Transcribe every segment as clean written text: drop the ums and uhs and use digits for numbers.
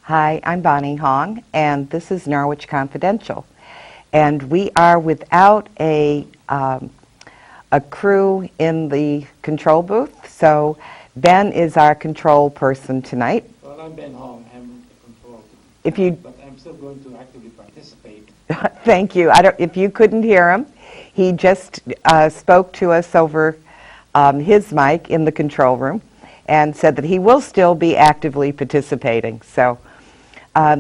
Hi, I'm Bonnie Hong, and this is Norwich Confidential. And we are without a crew in the control booth, so Ben is our control person tonight. Well, I'm Ben Hong. I'm the control. But I'm still going to actively participate. Thank you. If you couldn't hear him, he just spoke to us over his mic in the control room and said that he will still be actively participating. So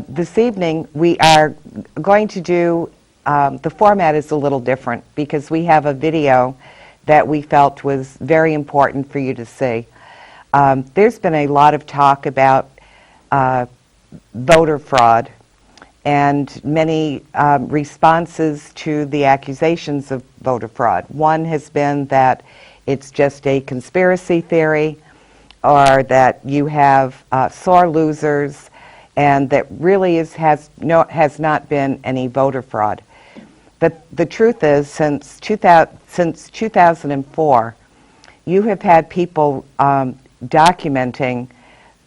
this evening we are going to do, the format is a little different because we have a video that we felt was very important for you to see. There's been a lot of talk about voter fraud and many responses to the accusations of voter fraud. One has been that it's just a conspiracy theory, or that you have sore losers, and that really has not been any voter fraud. But the truth is, since 2004, you have had people documenting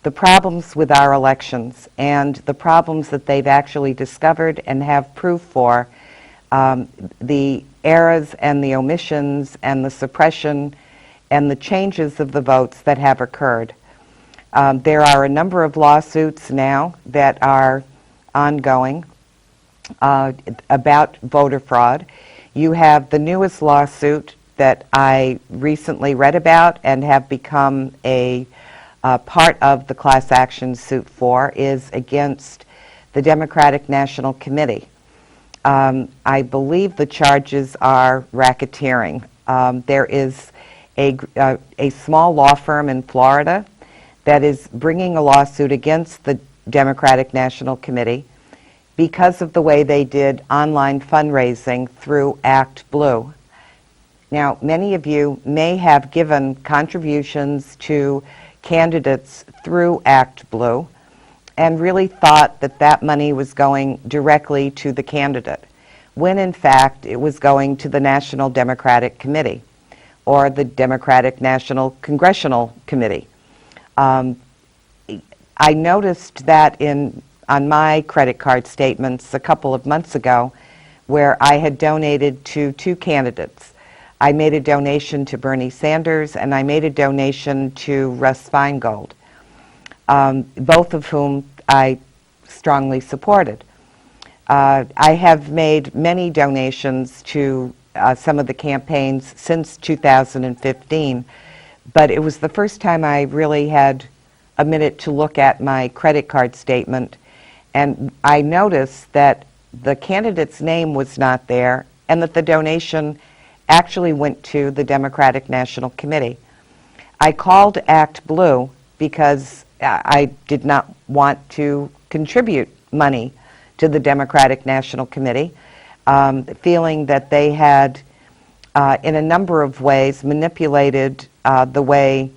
the problems with our elections and the problems that they've actually discovered and have proof for, the errors and the omissions and the suppression and the changes of the votes that have occurred. There are a number of lawsuits now that are ongoing about voter fraud. You have the newest lawsuit that I recently read about and have become a part of the class action suit for is against the Democratic National Committee. I believe the charges are racketeering. There is a small law firm in Florida that is bringing a lawsuit against the Democratic National Committee because of the way they did online fundraising through Act Blue. Now, many of you may have given contributions to candidates through Act Blue and really thought that that money was going directly to the candidate, when in fact it was going to the National Democratic Committee or the Democratic National Congressional Committee. I noticed that on my credit card statements a couple of months ago, where I had donated to two candidates. I made a donation to Bernie Sanders and I made a donation to Russ Feingold, both of whom I strongly supported. I have made many donations to some of the campaigns since 2015, but it was the first time I really had a minute to look at my credit card statement, and I noticed that the candidate's name was not there and that the donation actually went to the Democratic National Committee. I called Act Blue because I did not want to contribute money to the Democratic National Committee, feeling that they had, in a number of ways, manipulated the way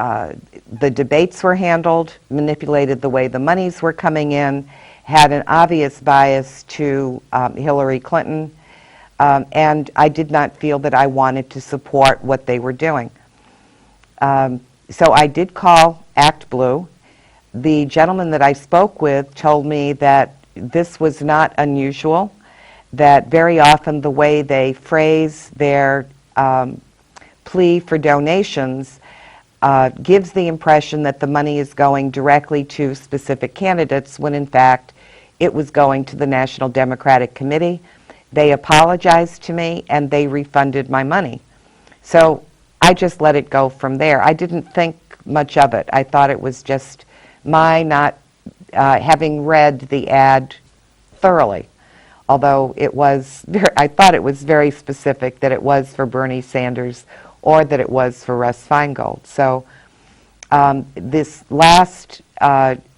the debates were handled, manipulated the way the monies were coming in, had an obvious bias to Hillary Clinton, and I did not feel that I wanted to support what they were doing. So I did call Act Blue. The gentleman that I spoke with told me that this was not unusual, that very often the way they phrase their plea for donations gives the impression that the money is going directly to specific candidates when in fact it was going to the National Democratic Committee. They apologized to me and they refunded my money. So I just let it go from there. I didn't think much of it. I thought it was just my not having read the ad thoroughly, although I thought it was very specific that it was for Bernie Sanders or that it was for Russ Feingold. So this last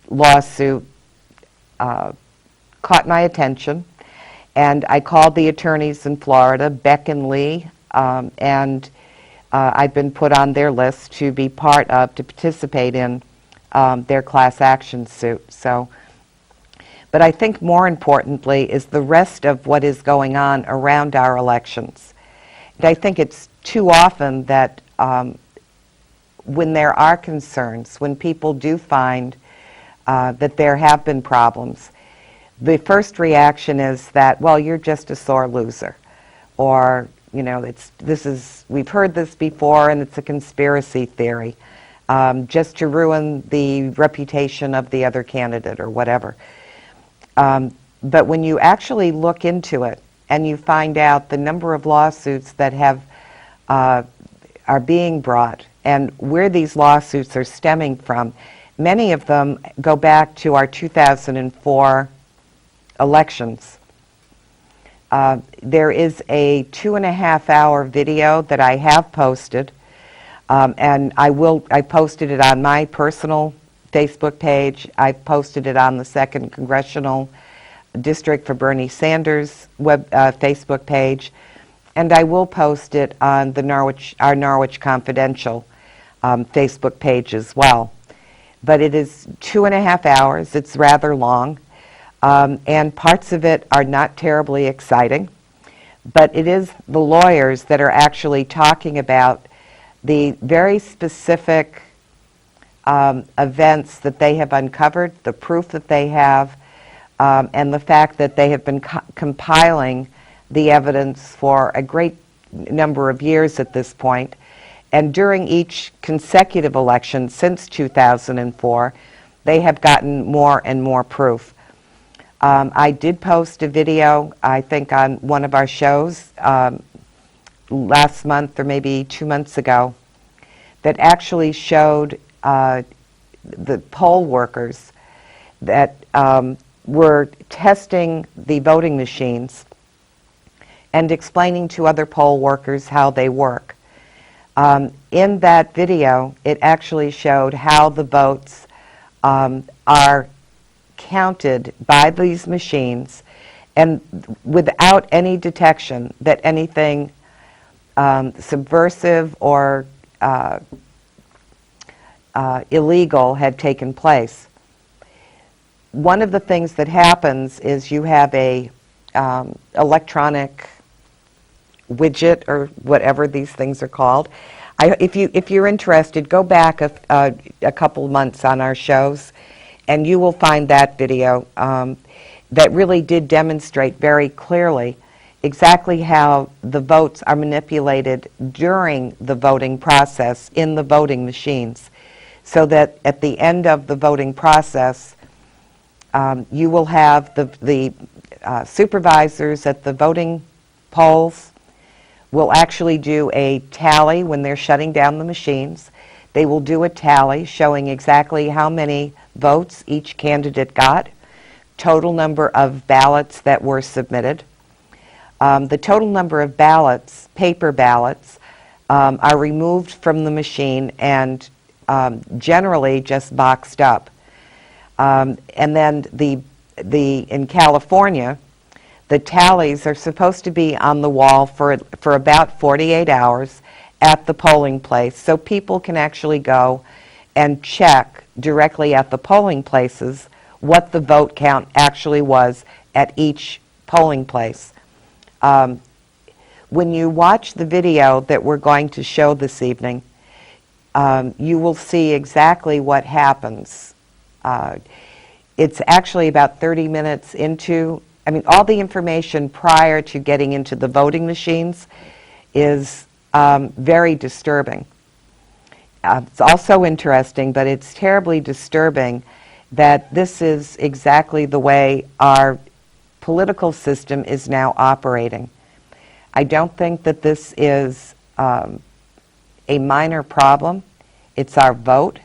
lawsuit caught my attention, and I called the attorneys in Florida, Beck and Lee, and I've been put on their list to be to participate in their class action suit. But I think more importantly is the rest of what is going on around our elections. And I think it's too often that when there are concerns, when people do find that there have been problems, the first reaction is that, well, you're just a sore loser, or we've heard this before and it's a conspiracy theory, just to ruin the reputation of the other candidate or whatever. But when you actually look into it and you find out the number of lawsuits that are being brought and where these lawsuits are stemming from, many of them go back to our 2004 elections. There is a 2.5-hour video that I have posted, and I posted it on my personal Facebook page. I posted it on the 2nd Congressional District for Bernie Sanders Facebook page, and I will post it on our Norwich Confidential Facebook page as well. But it is 2.5 hours. It's rather long. And parts of it are not terribly exciting, but it is the lawyers that are actually talking about the very specific events that they have uncovered, the proof that they have, and the fact that they have been compiling the evidence for a great number of years at this point. And during each consecutive election since 2004, they have gotten more and more proof. I did post a video, I think, on one of our shows last month or maybe 2 months ago that actually showed the poll workers that were testing the voting machines and explaining to other poll workers how they work. In that video, it actually showed how the votes are counted by these machines, and without any detection that anything subversive or illegal had taken place. One of the things that happens is you have a electronic widget, or whatever these things are called. If you're interested, go back a couple months on our shows, and you will find that video that really did demonstrate very clearly exactly how the votes are manipulated during the voting process in the voting machines, so that at the end of the voting process, you will have the supervisors at the voting polls will actually do a tally when they're shutting down the machines. They will do a tally showing exactly how many votes each candidate got, total number of ballots that were submitted. The total number of ballots, paper ballots, are removed from the machine and generally just boxed up. And then in California, the tallies are supposed to be on the wall for about 48 hours at the polling place, so people can actually go and check directly at the polling places what the vote count actually was at each polling place. When you watch the video that we're going to show this evening, you will see exactly what happens. It's actually about 30 minutes into, all the information prior to getting into the voting machines is very disturbing. It's also interesting, but it's terribly disturbing that this is exactly the way our political system is now operating. I don't think that this is a minor problem. It's our vote.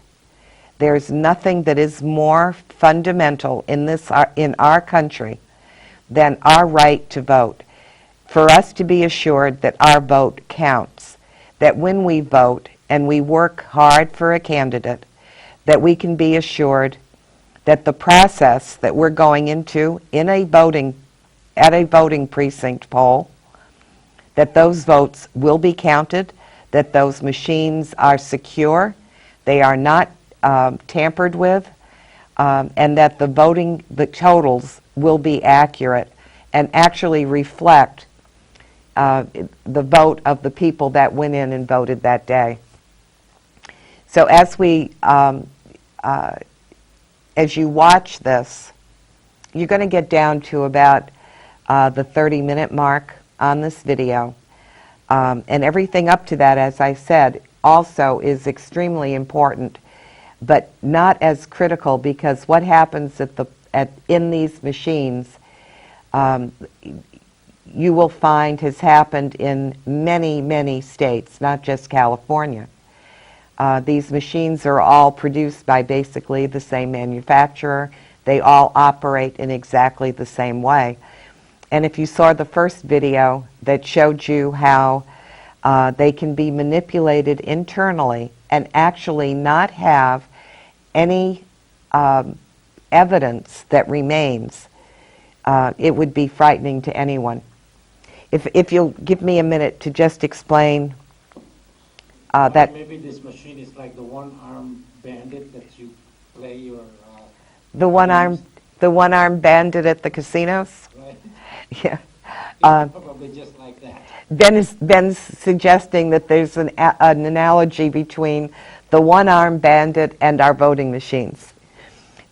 There's nothing that is more fundamental in our country than our right to vote. For us to be assured that our vote counts, that when we vote and we work hard for a candidate, that we can be assured that the process that we're going into at a voting precinct poll, that those votes will be counted, that those machines are secure, they are not tampered with, and that the totals will be accurate and actually reflect the vote of the people that went in and voted that day. So as we as you watch this, you're going to get down to about the 30-minute mark on this video. And everything up to that, as I said, also is extremely important, but not as critical, because what happens in these machines, you will find has happened in many, many states, not just California. These machines are all produced by basically the same manufacturer. They all operate in exactly the same way. And if you saw the first video that showed you how they can be manipulated internally and actually not have any evidence that remains, it would be frightening to anyone. If you'll give me a minute to just explain that. Maybe this machine is like the one-arm bandit that you play your... the one-arm bandit at the casinos? Right? Yeah. Probably just like that. Ben's suggesting that there's an analogy between the one-arm bandit and our voting machines.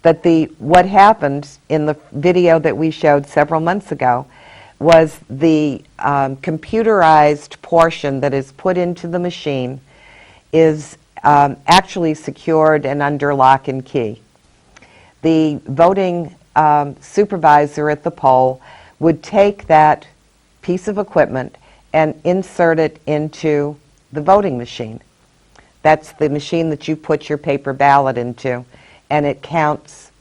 That what happened in the video that we showed several months ago was the computerized portion that is put into the machine is actually secured and under lock and key. The voting supervisor at the poll would take that piece of equipment and insert it into the voting machine. That's the machine that you put your paper ballot into, and it counts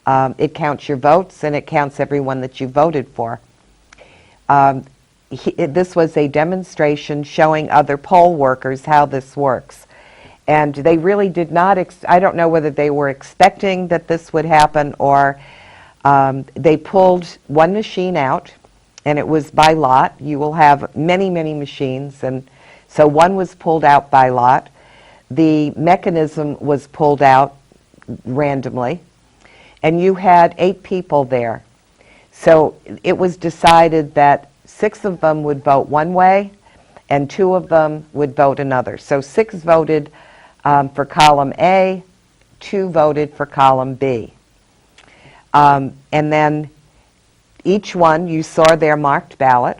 your votes, and it counts everyone that you voted for. This was a demonstration showing other poll workers how this works. And they really did not, I don't know whether they were expecting that this would happen, or they pulled one machine out, and it was by lot. You will have many, many machines, and so one was pulled out by lot. The mechanism was pulled out randomly, and you had 8 people there. So it was decided that 6 of them would vote one way, and 2 of them would vote another. So 6 voted for column A, 2 voted for column B. And then each one, you saw their marked ballot.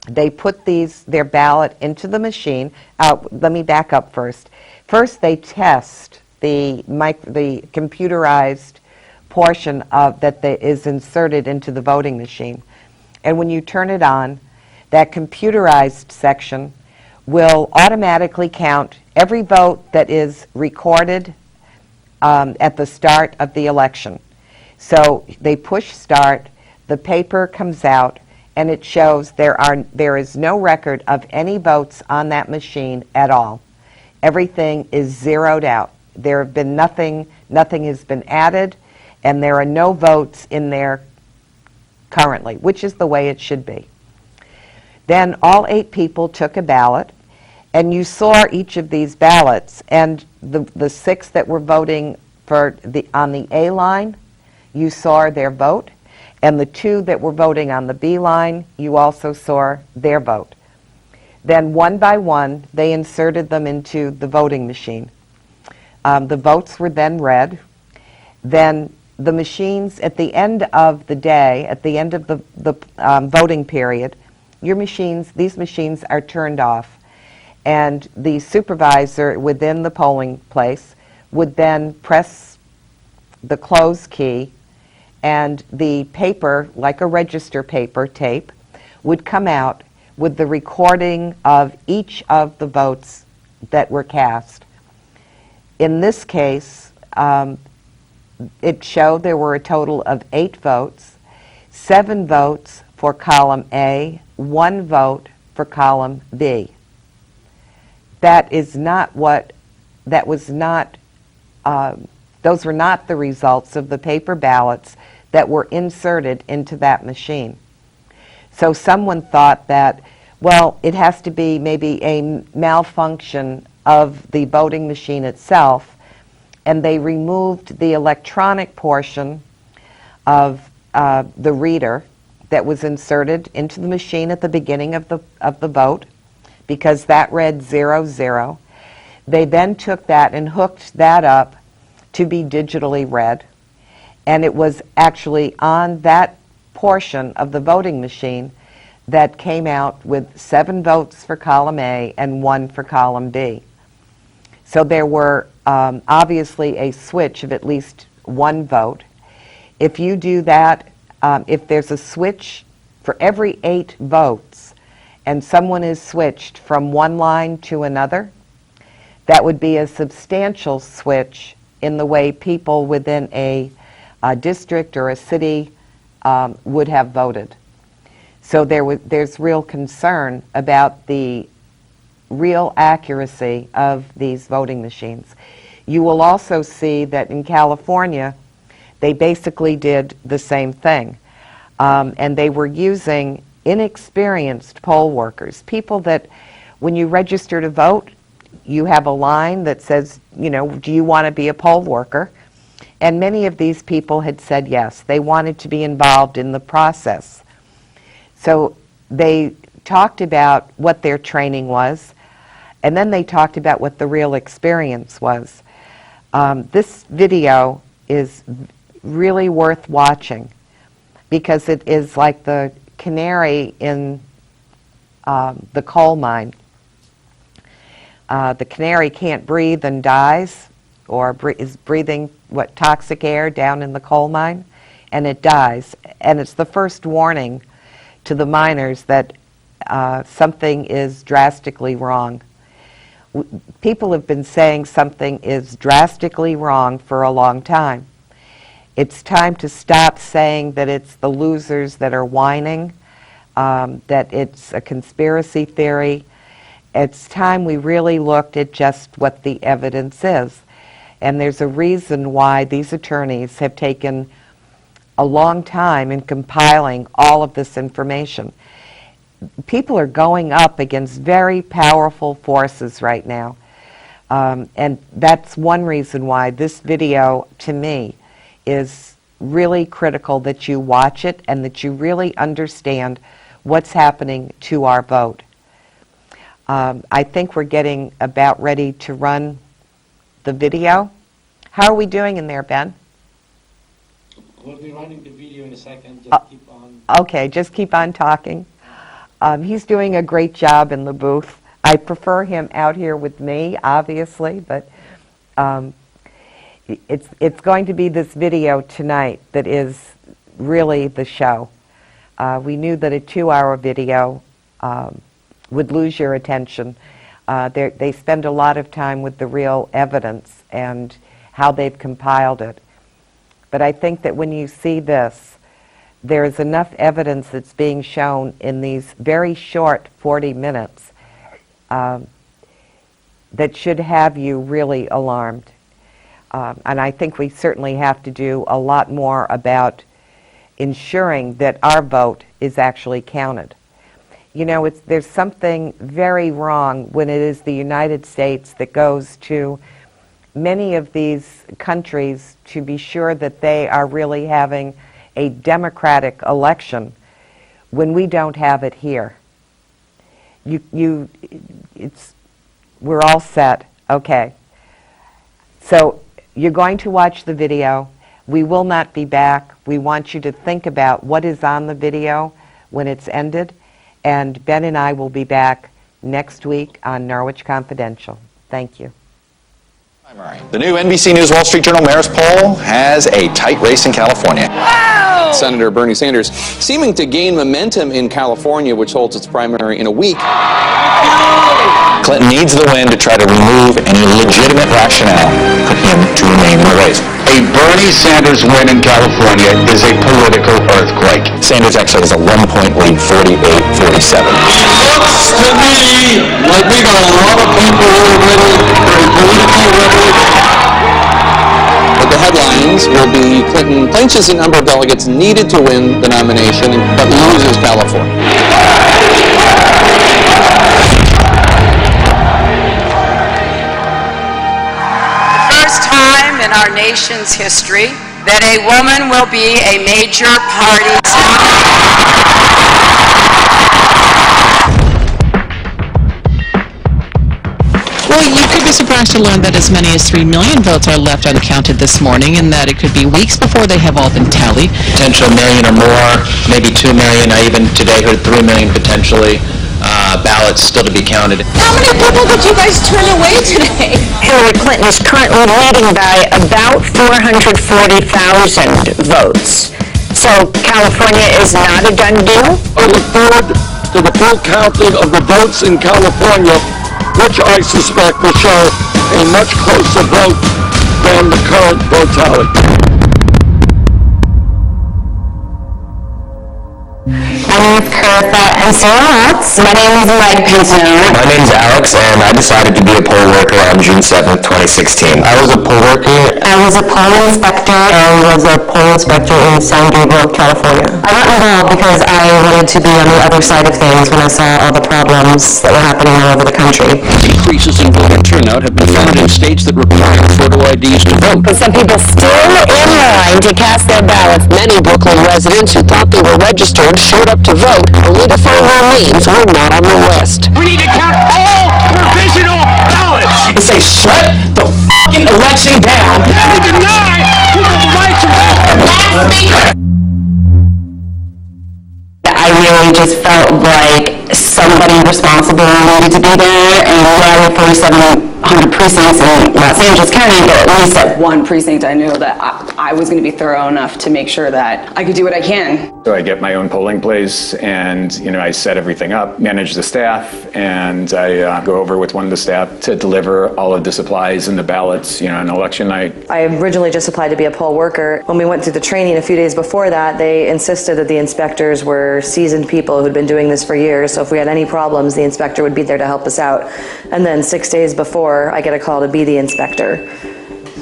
They put their ballot into the machine. Let me back up first. First, they test the computerized portion that is inserted into the voting machine. And when you turn it on, that computerized section will automatically count every vote that is recorded at the start of the election. So they push start, the paper comes out, and it shows there is no record of any votes on that machine at all. Everything is zeroed out. There have been nothing has been added, and there are no votes in there currently, which is the way it should be. Then all 8 people took a ballot, and you saw each of these ballots, and the 6 that were voting on the A line, you saw their vote, and the 2 that were voting on the B line, you also saw their vote. Then one by one, they inserted them into the voting machine. The votes were then read. Then the machines, at the end of the day, at the end of the voting period, these machines are turned off, and the supervisor within the polling place would then press the close key, and the paper, like a register paper tape, would come out with the recording of each of the votes that were cast. In this case, it showed there were a total of 8 votes, 7 votes for column A, 1 vote for column B. Those were not the results of the paper ballots that were inserted into that machine. So someone thought that, well, it has to be maybe a malfunction of the voting machine itself, and they removed the electronic portion of the reader that was inserted into the machine at the beginning of the vote, because that read 00. They then took that and hooked that up to be digitally read, And it was actually on that portion of the voting machine that came out with 7 votes for column A and 1 for column B. So there were obviously a switch of at least 1 vote. If you do that, if there's a switch for every 8 votes and someone is switched from one line to another, that would be a substantial switch in the way people within a district or a city would have voted. So there's real concern about the real accuracy of these voting machines. You will also see that in California, they basically did the same thing. And they were using inexperienced poll workers, people that when you register to vote, you have a line that says, you know, do you want to be a poll worker? And many of these people had said yes. They wanted to be involved in the process. So they talked about what their training was, and then they talked about what the real experience was. This video is really worth watching because it is like the canary in the coal mine. The canary can't breathe and dies, or is breathing toxic air down in the coal mine, and it dies. And it's the first warning to the miners that something is drastically wrong. People have been saying something is drastically wrong for a long time. It's time to stop saying that it's the losers that are whining, that it's a conspiracy theory. It's time we really looked at just what the evidence is. And there's a reason why these attorneys have taken a long time in compiling all of this information. People are going up against very powerful forces right now. And that's one reason why this video, to me, is really critical that you watch it and that you really understand what's happening to our vote. I think we're getting about ready to run the video. How are we doing in there, Ben? We'll be running the video in a second. Just keep on. Okay, just keep on talking. He's doing a great job in the booth. I prefer him out here with me, obviously, but it's going to be this video tonight that is really the show. We knew that a 2-hour video would lose your attention. They spend a lot of time with the real evidence and how they've compiled it. But I think that when you see this, there is enough evidence that's being shown in these very short 40 minutes that should have you really alarmed. And I think we certainly have to do a lot more about ensuring that our vote is actually counted. You know, there's something very wrong when it is the United States that goes to many of these countries to be sure that they are really having a democratic election when we don't have it here. We're all set. Okay. So you're going to watch the video. We will not be back. We want you to think about what is on the video when it's ended. And Ben and I will be back next week on Norwich Confidential. Thank you. The new NBC News Wall Street Journal Mayor's poll has a tight race in California. Wow! Senator Bernie Sanders seeming to gain momentum in California, which holds its primary in a week. Clinton needs the win to try to remove any legitimate rationale for him to remain in the race. A Bernie Sanders win in California is a political earthquake. Sanders actually has a 1-point lead, 48-47. Looks to me like we got a lot of people who are ready for a political revolution. But the headlines will be Clinton clinches the number of delegates needed to win the nomination, but loses California. First time in our nation's history that a woman will be a major party. Well, you could be surprised to learn that as many as 3 million votes are left uncounted this morning, and that it could be weeks before they have all been tallied. Potential million or more, maybe 2 million. I even today heard 3 million potentially ballots still to be counted. How many people did you guys turn away today? Hillary Clinton is currently leading by about 440,000 votes. So California is not a done deal? I look forward to the full counting of the votes in California, which I suspect will show a much closer vote than the current vote tally. My name is Carissa and Sarah Watts. My name is Mike Pinto. My name is Alex, and I decided to be a poll worker on June 7th, 2016. I was a poll worker. I was a poll inspector. I was a poll inspector in San Gabriel, California. I got involved because I wanted to be on the other side of things when I saw all the problems that were happening all over the country. Decreases in voter turnout have been found in states that require photo IDs to vote. But some people still in line to cast their ballots. Many Brooklyn residents who thought they were registered showed up to vote, only to find their names were not on the list. We need to count all provisional ballots! They say shut the fucking election down. We deny people the right to vote! I really just felt like somebody responsible needed to be there, and there were 4,700 precincts in Los Angeles County, but at least at One precinct, I knew that I was going to be thorough enough to make sure that I could do what I can. So I get my own polling place, and I set everything up, manage the staff, and I go over with one of the staff to deliver all of the supplies and the ballots, on election night. I originally just applied to be a poll worker. When we went through the training a few days before that, they insisted that the inspectors were seasoned people who'd been doing this for years, so if we had any problems, the inspector would be there to help us out. And then 6 days before, I get a call to be the inspector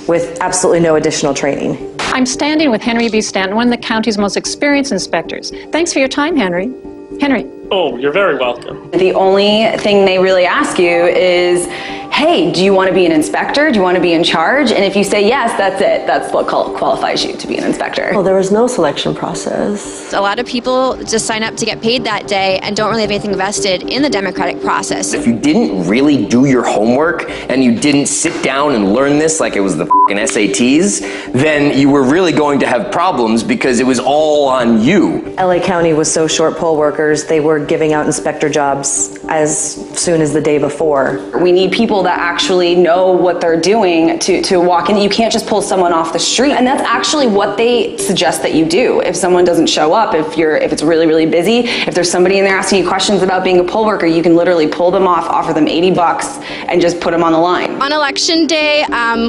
with absolutely no additional training. I'm standing with Henry B. Stanton, one of the county's most experienced inspectors. Thanks for your time, Henry. Henry. Oh, you're very welcome. The only thing they really ask you is, hey, do you want to be an inspector? Do you want to be in charge? And if you say yes, that's it. That's what qualifies you to be an inspector. Well, there was no selection process. A lot of people just sign up to get paid that day and don't really have anything vested in the democratic process. If you didn't really do your homework and you didn't sit down and learn this like it was the fucking SATs, then you were really going to have problems because it was all on you. LA County was so short poll workers, they were giving out inspector jobs as soon as the day before. We need people that actually know what they're doing to walk in. You can't just pull someone off the street. And that's actually what they suggest that you do. If someone doesn't show up, if it's really, really busy, if there's somebody in there asking you questions about being a poll worker, you can literally pull them off, offer them $80 and just put them on the line. On election day,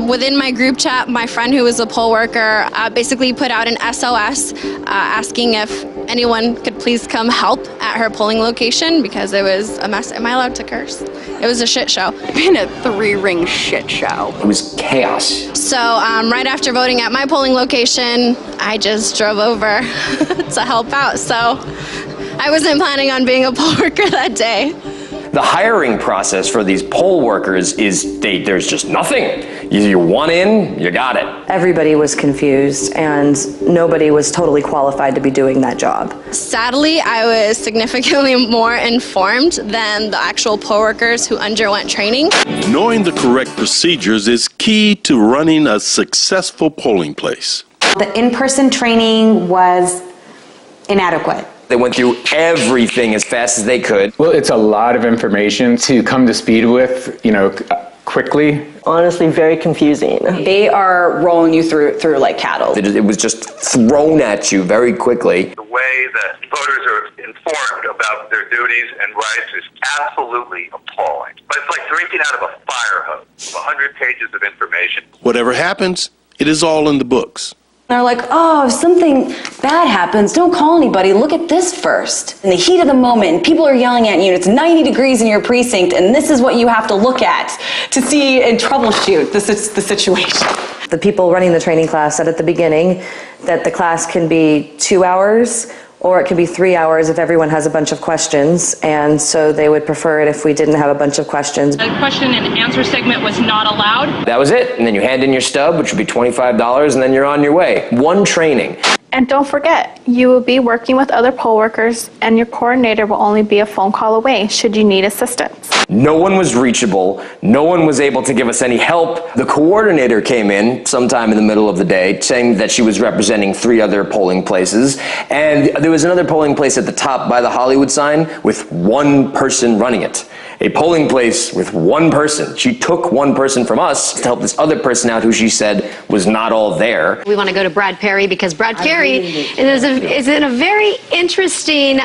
within my group chat, my friend who was a poll worker basically put out an SOS asking if anyone could please come help at her polling location because it was a mess. Am I allowed to curse? It was a shit show. Been a three-ring shit show. It was chaos. So right after voting at my polling location, I just drove over to help out. So I wasn't planning on being a poll worker that day. The hiring process for these poll workers is there's just nothing. You want in, you got it. Everybody was confused and nobody was totally qualified to be doing that job. Sadly, I was significantly more informed than the actual poll workers who underwent training. Knowing the correct procedures is key to running a successful polling place. The in-person training was inadequate. They went through everything as fast as they could. Well, it's a lot of information to come to speed with, quickly. Honestly, very confusing. They are rolling you through like cattle. It was just thrown at you very quickly. The way that voters are informed about their duties and rights is absolutely appalling. But it's like drinking out of a fire hose, 100 pages of information. Whatever happens, it is all in the books. They're like, oh, if something bad happens, don't call anybody. Look at this first. In the heat of the moment, people are yelling at you, and it's 90 degrees in your precinct, and this is what you have to look at to see and troubleshoot the situation. The people running the training class said at the beginning that the class can be 2 hours or it can be 3 hours if everyone has a bunch of questions, and so they would prefer it if we didn't have a bunch of questions. A question and answer segment was not allowed. That was it, and then you hand in your stub, which would be $25, and then you're on your way. One training. And don't forget, you will be working with other poll workers, and your coordinator will only be a phone call away should you need assistance. No one was reachable. No one was able to give us any help. The coordinator came in sometime in the middle of the day saying that she was representing 3 other polling places. And there was another polling place at the top by the Hollywood sign with 1 person running it. A polling place with 1 person. She took 1 person from us to help this other person out who she said was not all there. We want to go to Brad Perry because Brad Perry is in a very interesting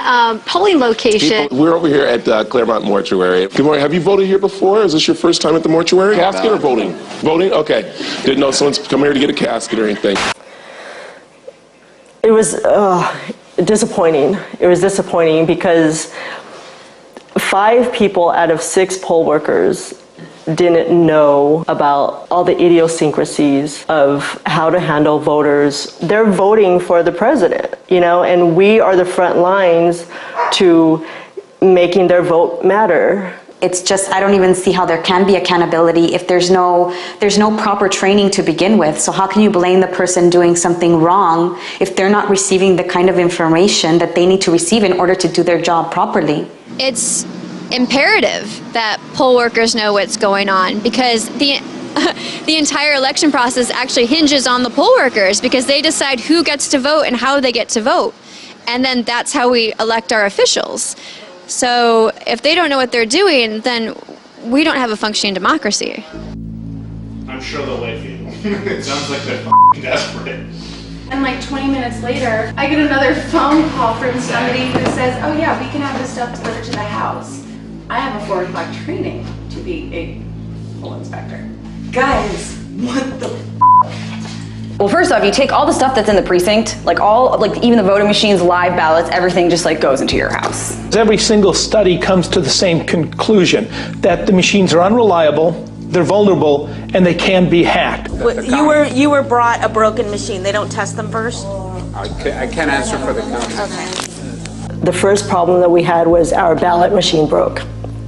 polling location. We're over here at Claremont Mortuary. Good morning. Have you voted here before? Is this your first time at the mortuary? Casket or voting? Voting? Okay. Didn't know someone's come here to get a casket or anything. It was disappointing. It was disappointing because 5 people out of 6 poll workers didn't know about all the idiosyncrasies of how to handle voters. They're voting for the president, you know, and we are the front lines to making their vote matter. It's just, I don't even see how there can be accountability if there's no proper training to begin with. So how can you blame the person doing something wrong if they're not receiving the kind of information that they need to receive in order to do their job properly? It's imperative that poll workers know what's going on because the entire election process actually hinges on the poll workers because they decide who gets to vote and how they get to vote. And then that's how we elect our officials. So if they don't know what they're doing, then we don't have a functioning democracy. I'm sure they'll wait for you. It sounds like they're f***ing desperate. And like 20 minutes later, I get another phone call from somebody who says, oh yeah, we can have this stuff delivered to the house. I have a 4 o'clock training to be a poll inspector. Guys, what the Well, first off, you take all the stuff that's in the precinct, like even the voting machines, live ballots, everything just like goes into your house. Every single study comes to the same conclusion, that the machines are unreliable, they're vulnerable, and they can be hacked. You were brought a broken machine. They don't test them first? I can't answer for the county. Okay. The first problem that we had was our ballot machine broke.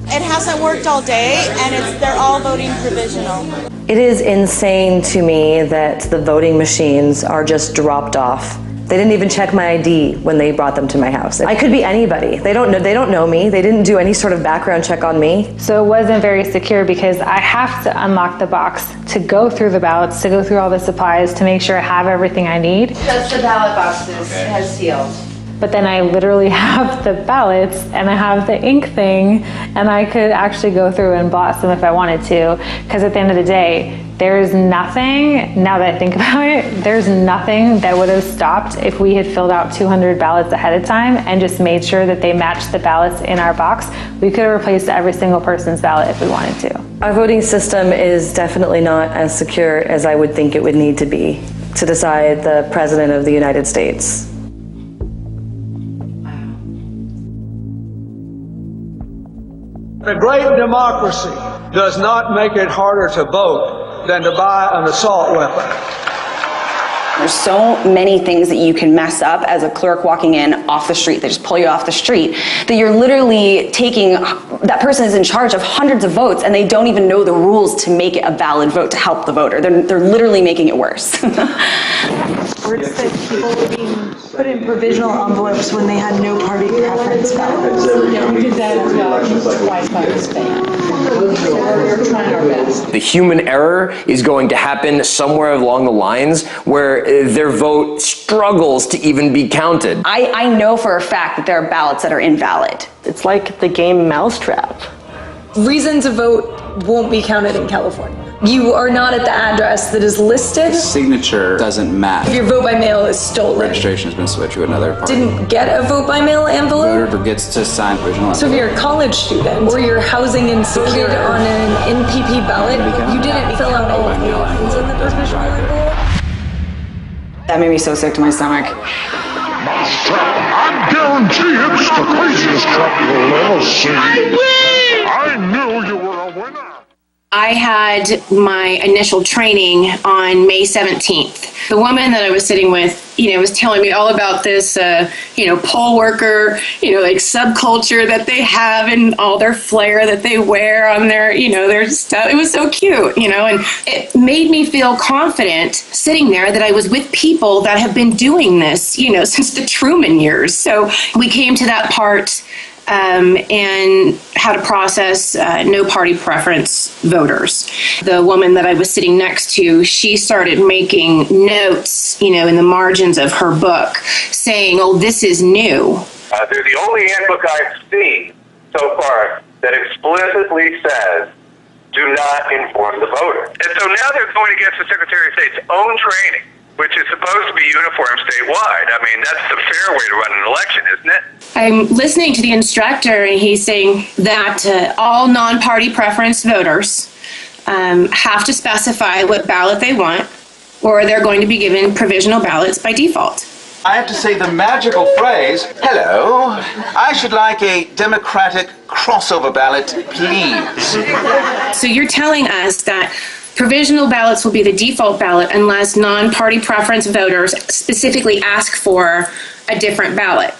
It hasn't worked all day, and they're all voting provisional. It is insane to me that the voting machines are just dropped off. They didn't even check my ID when they brought them to my house. I could be anybody. They don't know me. They didn't do any sort of background check on me. So it wasn't very secure because I have to unlock the box to go through the ballots, to go through all the supplies, to make sure I have everything I need. Just the ballot boxes has sealed. But then I literally have the ballots and I have the ink thing and I could actually go through and blot them if I wanted to. Because at the end of the day, there's nothing, now that I think about it, there's nothing that would have stopped if we had filled out 200 ballots ahead of time and just made sure that they matched the ballots in our box. We could have replaced every single person's ballot if we wanted to. Our voting system is definitely not as secure as I would think it would need to be to decide the President of the United States. A great democracy does not make it harder to vote than to buy an assault weapon. There's so many things that you can mess up as a clerk walking in off the street. They just pull you off the street. That you're literally taking, that person is in charge of hundreds of votes and they don't even know the rules to make it a valid vote to help the voter. They're literally making it worse. Words that people were being put in provisional envelopes when they had no party preference ballots. Yeah, we did that as well. Wi-Fi was banned. We're trying our best. The human error is going to happen somewhere along the lines where their vote struggles to even be counted. I know for a fact that there are ballots that are invalid. It's like the game Mousetrap. Reason to vote won't be counted in California. You are not at the address that is listed. Signature doesn't match. If your vote by mail is stolen. Registration has been switched to another party. Didn't get a vote by mail envelope. Voter gets to sign provisional. So if you're a college student or you're housing insecure on an NPP ballot, you didn't fill out all of the lines in the provisional envelope. That made me so sick to my stomach. I guarantee it's the craziest crap you'll ever see. I knew you were a winner. I had my initial training on May 17th. The woman that I was sitting with was telling me all about this, poll worker, like subculture that they have and all their flair that they wear on their, their stuff. It was so cute, and it made me feel confident sitting there that I was with people that have been doing this, since the Truman years. So we came to that part and how to process no party preference voters. The woman that I was sitting next to, she started making notes, in the margins of her book saying, oh, this is new. They're the only handbook I've seen so far that explicitly says, do not inform the voter. And so now they're going against the Secretary of State's own training, which is supposed to be uniform statewide. I mean, that's the fair way to run an election, isn't it? I'm listening to the instructor, and he's saying that all non-party preference voters have to specify what ballot they want, or they're going to be given provisional ballots by default. I have to say the magical phrase, hello, I should like a Democratic crossover ballot, please. So you're telling us that provisional ballots will be the default ballot unless non-party preference voters specifically ask for a different ballot?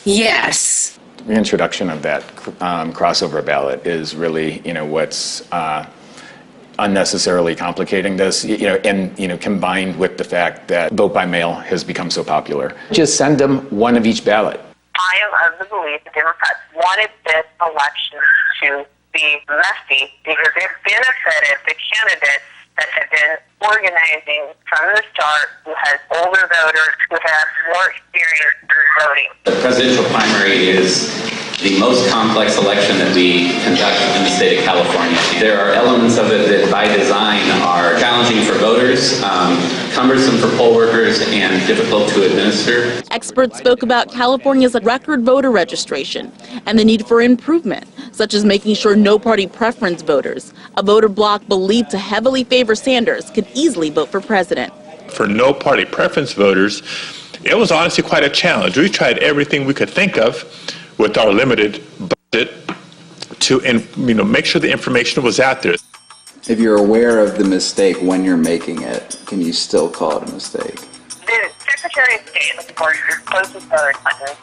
Yes. The introduction of that crossover ballot is really, what's unnecessarily complicating this, and combined with the fact that vote by mail has become so popular. Just send them one of each ballot. I am of the belief the Democrats wanted this election to be messy because it benefited the candidates that have been organizing from the start, who has older voters, who have more experience in voting. The presidential primary is the most complex election that we conduct in the state of California. There are elements of it that by design are challenging for voters, cumbersome for poll workers, and difficult to administer. Experts spoke about California's record voter registration and the need for improvement, such as making sure no party preference voters, a voter bloc believed to heavily favor Sanders, could easily vote for president. For no party preference voters, it was honestly quite a challenge. We tried everything we could think of with our limited budget to make sure the information was out there. If you're aware of the mistake when you're making it, can you still call it a mistake? The Secretary of State, of course, is close to Hillary Clinton.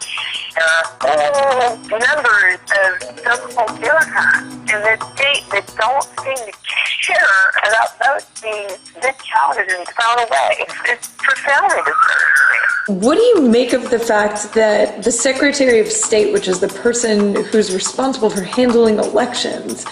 There are whole numbers of so-called Democrats in this state that don't seem to care about votes being discounted and thrown away. It's profoundly disturbing. What do you make of the fact that the Secretary of State, which is the person who's responsible for handling elections,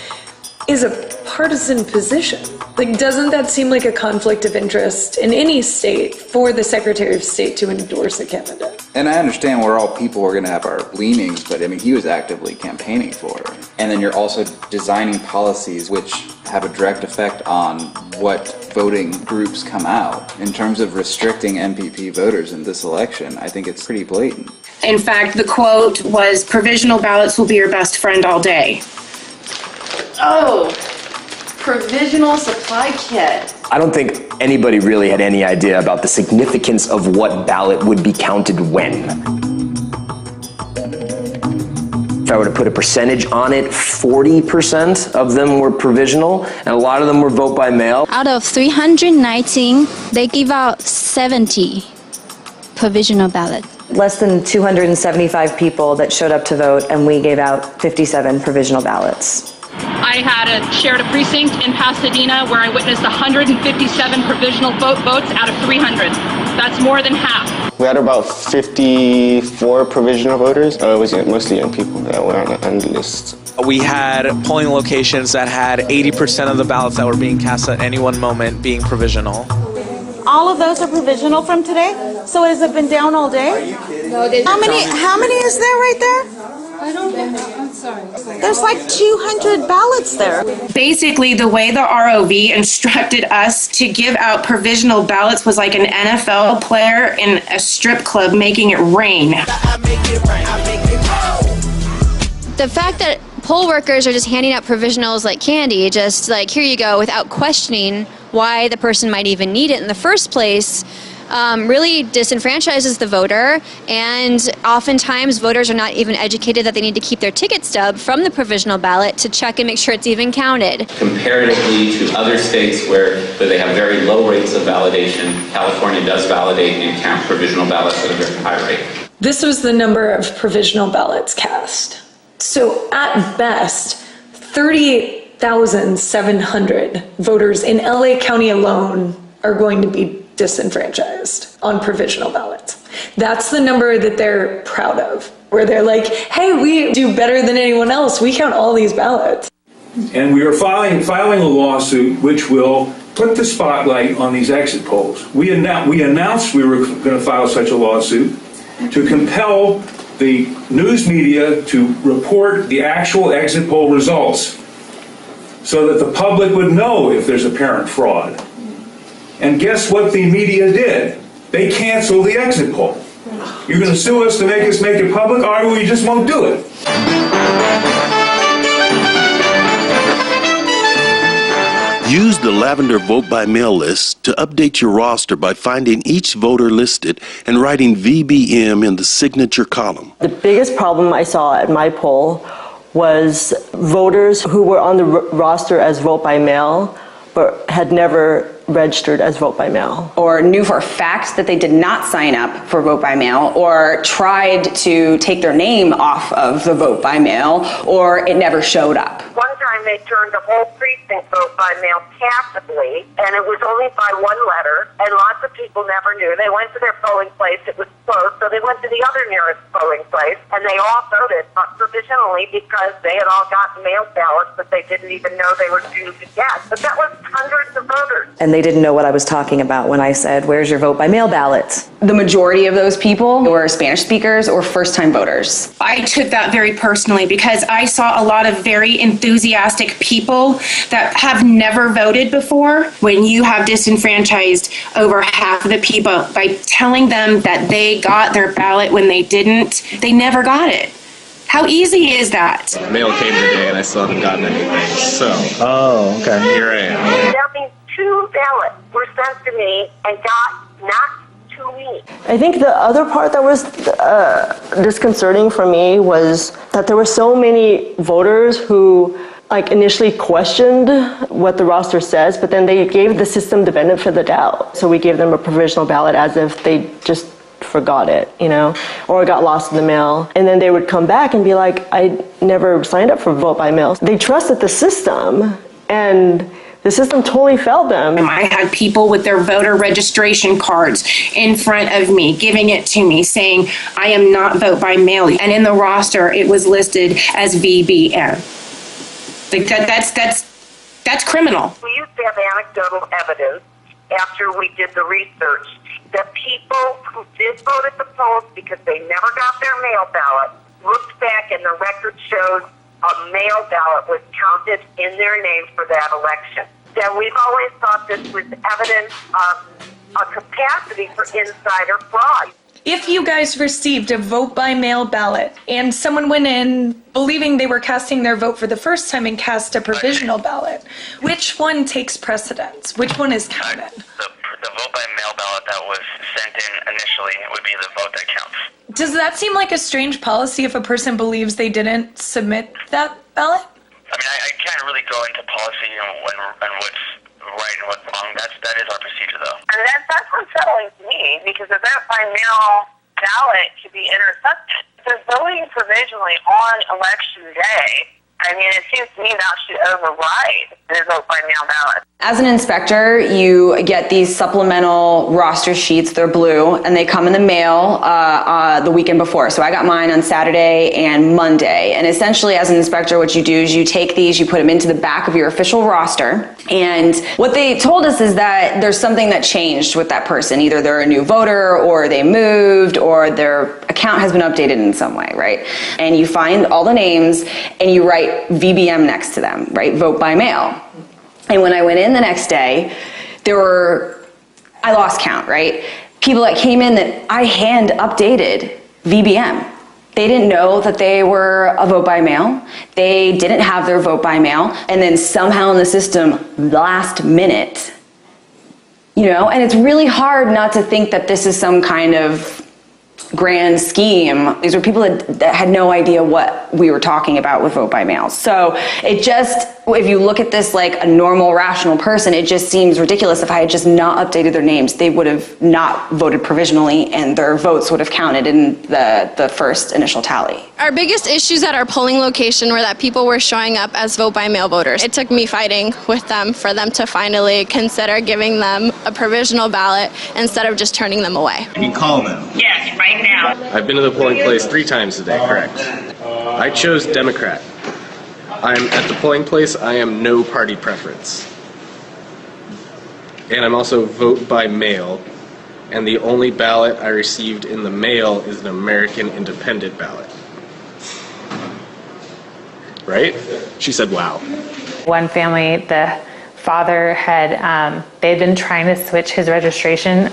is a partisan position? Like, doesn't that seem like a conflict of interest in any state for the Secretary of State to endorse a candidate? And I understand we're all people, we're going to have our leanings, but I mean, he was actively campaigning for it. And then you're also designing policies which have a direct effect on what voting groups come out. In terms of restricting MPP voters in this election, I think it's pretty blatant. In fact, the quote was, provisional ballots will be your best friend all day. Oh, provisional supply kit. I don't think anybody really had any idea about the significance of what ballot would be counted when. If I were to put a percentage on it, 40% of them were provisional, and a lot of them were vote by mail. Out of 319, they give out 70 provisional ballots. Less than 275 people that showed up to vote, and we gave out 57 provisional ballots. I shared a precinct in Pasadena where I witnessed 157 provisional votes out of 300. That's more than half. We had about 54 provisional voters. It was mostly young people that were on the list. We had polling locations that had 80% of the ballots that were being cast at any one moment being provisional. All of those are provisional from today? So has it been down all day? Are you kidding? No, How many is there right there? I don't know. I'm sorry. There's like 200 ballots there. Basically, the way the ROV instructed us to give out provisional ballots was like an NFL player in a strip club making it rain. The fact that poll workers are just handing out provisionals like candy, just like, here you go, without questioning why the person might even need it in the first place, really disenfranchises the voter, and oftentimes voters are not even educated that they need to keep their ticket stub from the provisional ballot to check and make sure it's even counted. Comparatively to other states where they have very low rates of validation, California does validate and count provisional ballots at a very high rate. This was the number of provisional ballots cast. So at best, 38,700 voters in LA County alone are going to be disenfranchised on provisional ballots. That's the number that they're proud of, where they're like, hey, we do better than anyone else. We count all these ballots. And we are filing a lawsuit which will put the spotlight on these exit polls. We announced we were going to file such a lawsuit to compel the news media to report the actual exit poll results so that the public would know if there's apparent fraud. And guess what the media did? They canceled the exit poll. You're going to sue us to make us make it public, or we just won't do it. Use the Lavender Vote by Mail list to update your roster by finding each voter listed and writing VBM in the signature column. The biggest problem I saw at my poll was voters who were on the roster as vote by mail but had never registered as vote by mail. Or knew for a fact that they did not sign up for vote by mail, or tried to take their name off of the vote by mail, or it never showed up. One time they turned the whole precinct vote by mail passively, and it was only by one letter, and lots of people never knew. They went to their polling place, it was closed, so they went to the other nearest polling place, and they all voted, but provisionally, because they had all gotten mail ballots that they didn't even know they were due to get. But that was hundreds of voters. And they didn't know what I was talking about when I said, where's your vote by mail ballot? The majority of those people were Spanish speakers or first-time voters. I took that very personally because I saw a lot of very enthusiastic people that have never voted before. When you have disenfranchised over half of the people by telling them that they got their ballot when they didn't, they never got it. How easy is that? Mail came today and I still haven't gotten anything, so. Oh, okay. Here I am. That means 2 ballots were sent to me and got not to me. I think the other part that was disconcerting for me was that there were so many voters who initially questioned what the roster says, but then they gave the system the benefit of the doubt. So we gave them a provisional ballot as if they just forgot it, or got lost in the mail. And then they would come back and be like, I never signed up for vote by mail. They trusted the system, and the system totally failed them. I had people with their voter registration cards in front of me, giving it to me, saying, I am not vote by mail. And in the roster, it was listed as VBM. That's criminal. We used to have anecdotal evidence after we did the research that people who did vote at the polls because they never got their mail ballot looked back and the record shows a mail ballot was counted in their name for that election. Then we've always thought this was evidence of a capacity for insider fraud. If you guys received a vote by mail ballot and someone went in believing they were casting their vote for the first time and cast a provisional ballot, which one takes precedence? Which one is counted? The vote by mail ballot that was sent in initially would be the vote that counts. Does that seem like a strange policy if a person believes they didn't submit that ballot? I mean, I can't really go into policy and what's right and what's wrong. That is our procedure, though. And that's unsettling to me, because if that by mail ballot should be intercepted, the voting provisionally on election day, I mean, it seems to me that should override the vote by mail ballot. As an inspector, you get these supplemental roster sheets. They're blue, and they come in the mail the weekend before. So I got mine on Saturday and Monday. And essentially, as an inspector, what you do is you take these, you put them into the back of your official roster. And what they told us is that there's something that changed with that person. Either they're a new voter, or they moved, or their account has been updated in some way, right? And you find all the names, and you write VBM next to them, right? Vote by mail. And when I went in the next day, I lost count, right? People that came in that I hand updated VBM. They didn't know that they were a vote by mail. They didn't have their vote by mail. And then somehow in the system, last minute, You know, and it's really hard not to think that this is some kind of grand scheme. These were people that had no idea what we were talking about with vote by mail. So it just, if you look at this like a normal, rational person, it just seems ridiculous. If I had just not updated their names, they would have not voted provisionally and their votes would have counted in the first initial tally. Our biggest issues at our polling location were that people were showing up as vote by mail voters. It took me fighting with them for them to finally consider giving them a provisional ballot instead of just turning them away. You can call them. Yes, right now. I've been to the polling place 3 times today, correct? I chose Democrat. I'm at the polling place, I am no party preference. And I'm also vote by mail. And the only ballot I received in the mail is an American independent ballot. Right? She said, wow. One family, the father had, they'd been trying to switch his registration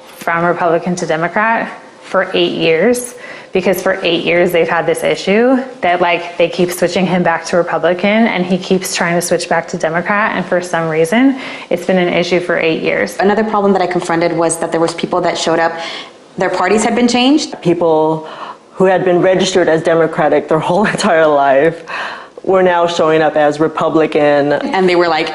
from Republican to Democrat for 8 years, because for 8 years they've had this issue that like they keep switching him back to Republican and he keeps trying to switch back to Democrat, and for some reason it's been an issue for 8 years. Another problem that I confronted was that there was people that showed up, their parties had been changed. People who had been registered as Democratic their whole entire life were now showing up as Republican. And they were like,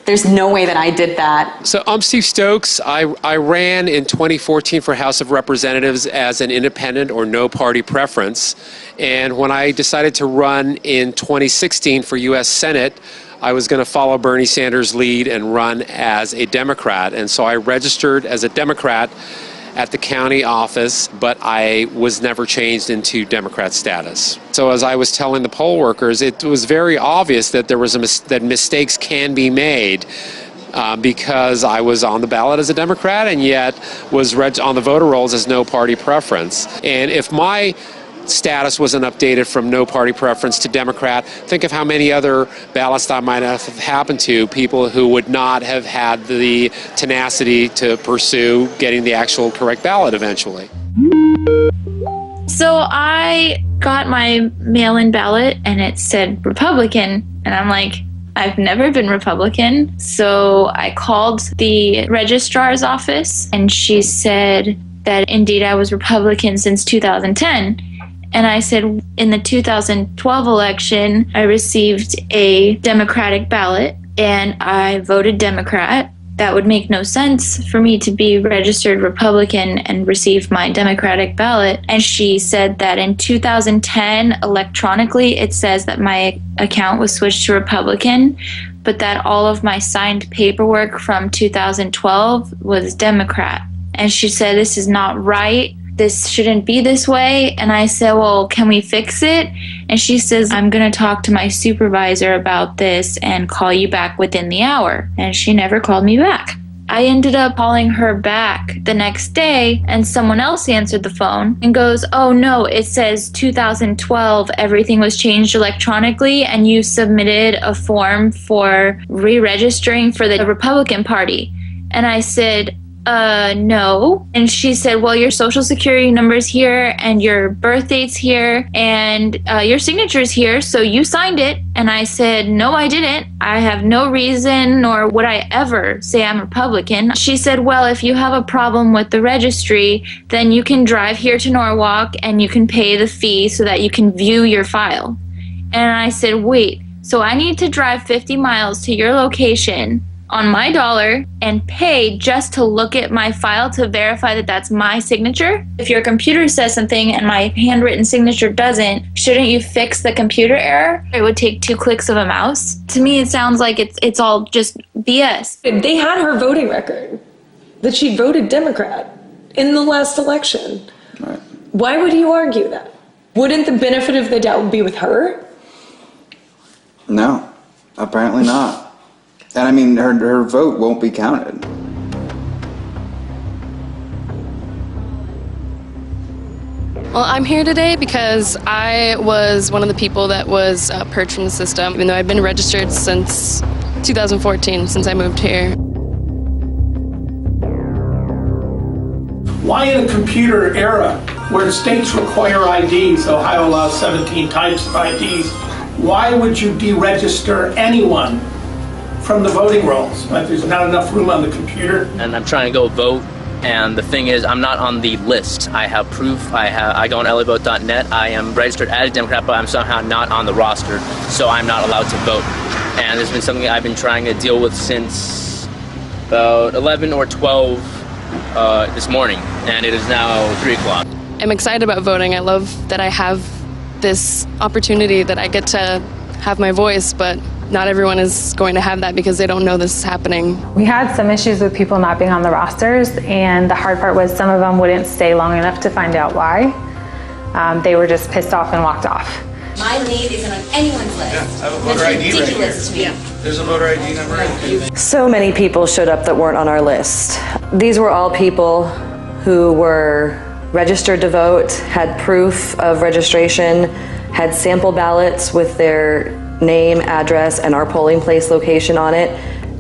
there's no way that I did that. So I'm Steve Stokes. I ran in 2014 for House of Representatives as an independent or no party preference. And when I decided to run in 2016 for U.S. Senate, I was going to follow Bernie Sanders' lead and run as a Democrat. And so I registered as a Democrat at the county office, but I was never changed into Democrat status. So as I was telling the poll workers, it was very obvious that there was that mistakes can be made because I was on the ballot as a Democrat and yet was on the voter rolls as no party preference. And if my status wasn't updated from no party preference to Democrat, think of how many other ballots that might have happened to people who would not have had the tenacity to pursue getting the actual correct ballot eventually. So I got my mail-in ballot and it said Republican, and I'm like, I've never been Republican. So I called the registrar's office and she said that indeed I was Republican since 2010. And I said, in the 2012 election, I received a Democratic ballot and I voted Democrat. That would make no sense for me to be registered Republican and receive my Democratic ballot. And she said that in 2010, electronically, it says that my account was switched to Republican, but that all of my signed paperwork from 2012 was Democrat. And she said, this is not right. This shouldn't be this way. And I said, well, can we fix it? And she says, I'm going to talk to my supervisor about this and call you back within the hour. And she never called me back. I ended up calling her back the next day and someone else answered the phone and goes, oh no, it says 2012, everything was changed electronically and you submitted a form for re-registering for the Republican Party. And I said, no. And she said, well, your social security number's here and your birth date's here and your signature's here, so you signed it. And I said, no, I didn't. I have no reason, nor would I ever say I'm Republican. She said, well, if you have a problem with the registry, then you can drive here to Norwalk and you can pay the fee so that you can view your file. And I said, wait, so I need to drive 50 miles to your location on my dollar and pay just to look at my file to verify that that's my signature? If your computer says something and my handwritten signature doesn't, shouldn't you fix the computer error? It would take 2 clicks of a mouse. To me, it sounds like it's all just BS. They had her voting record that she voted Democrat in the last election. Right. Why would you argue that? Wouldn't the benefit of the doubt be with her? No, apparently not. And I mean, her vote won't be counted. Well, I'm here today because I was one of the people that was purged from the system, even though I've been registered since 2014, since I moved here. Why in a computer era where states require IDs, Ohio allows 17 types of IDs, why would you deregister anyone from the voting rolls. Like there's not enough room on the computer. And I'm trying to go vote. And the thing is, I'm not on the list. I have proof. I go on LAvote.net. I am registered as a Democrat, but I'm somehow not on the roster, so I'm not allowed to vote. And it's been something I've been trying to deal with since about 11 or 12 this morning, and it is now 3 o'clock. I'm excited about voting. I love that I have this opportunity that I get to have my voice, but not everyone is going to have that because they don't know this is happening. We had some issues with people not being on the rosters, and the hard part was some of them wouldn't stay long enough to find out why. They were just pissed off and walked off. My name isn't on anyone's list. Yeah, I have a voter ID right here. To me. There's a voter ID number. So many people showed up that weren't on our list. These were all people who were registered to vote, had proof of registration, had sample ballots with their name, address, and our polling place location on it,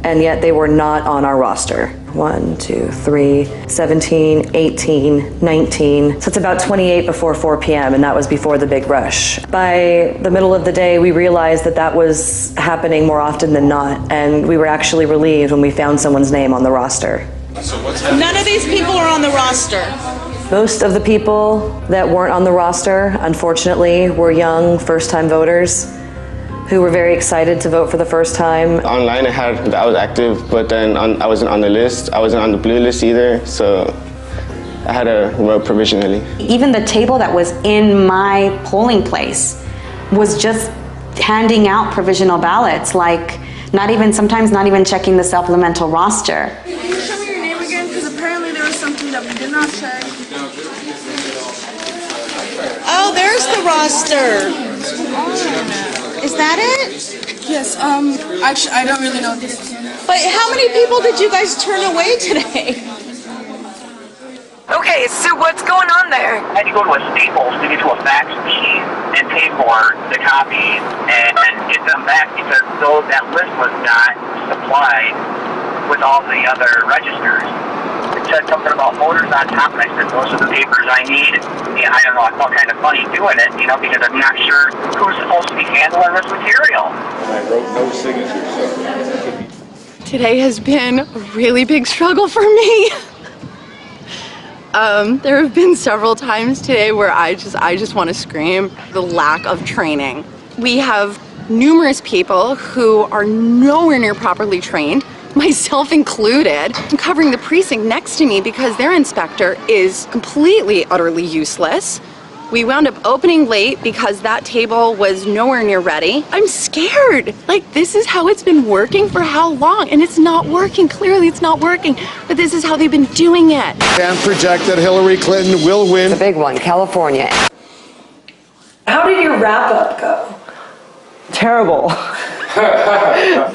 and yet they were not on our roster. 1, 2, 3, 17, 18, 19. So it's about 28 before 4 p.m., and that was before the big rush. By the middle of the day, we realized that that was happening more often than not, and we were actually relieved when we found someone's name on the roster. So what's None of these people are on the roster. Most of the people that weren't on the roster, unfortunately, were young, first-time voters who were very excited to vote for the first time. Online I was active, but then I wasn't on the list. I wasn't on the blue list either, so I had to vote provisionally. Even the table that was in my polling place was just handing out provisional ballots, like sometimes not even checking the supplemental roster. Can you show me your name again? Because apparently there was something that we did not check. Oh, there's the roster. Is that it? Yes, actually, I don't really know this. But how many people did you guys turn away today? Okay, so what's going on there? I had to go to a Staples to get to a fax machine and pay for the copies and get them back because that list was not supplied with all the other registers. It said something about voters on top, and I said, those are the papers I need. Yeah, I don't know, I felt kind of funny doing it, because I'm not sure who's supposed to be handling this material. And I wrote no signature, so. Today has been a really big struggle for me. There have been several times today where I just want to scream. The lack of training. We have numerous people who are nowhere near properly trained, myself included. I'm covering the precinct next to me because their inspector is completely, utterly useless. We wound up opening late because that table was nowhere near ready. I'm scared. Like, this is how it's been working for how long? And it's not working. Clearly it's not working. But this is how they've been doing it. Can project that Hillary Clinton will win. The big one, California. How did your wrap-up go? Terrible.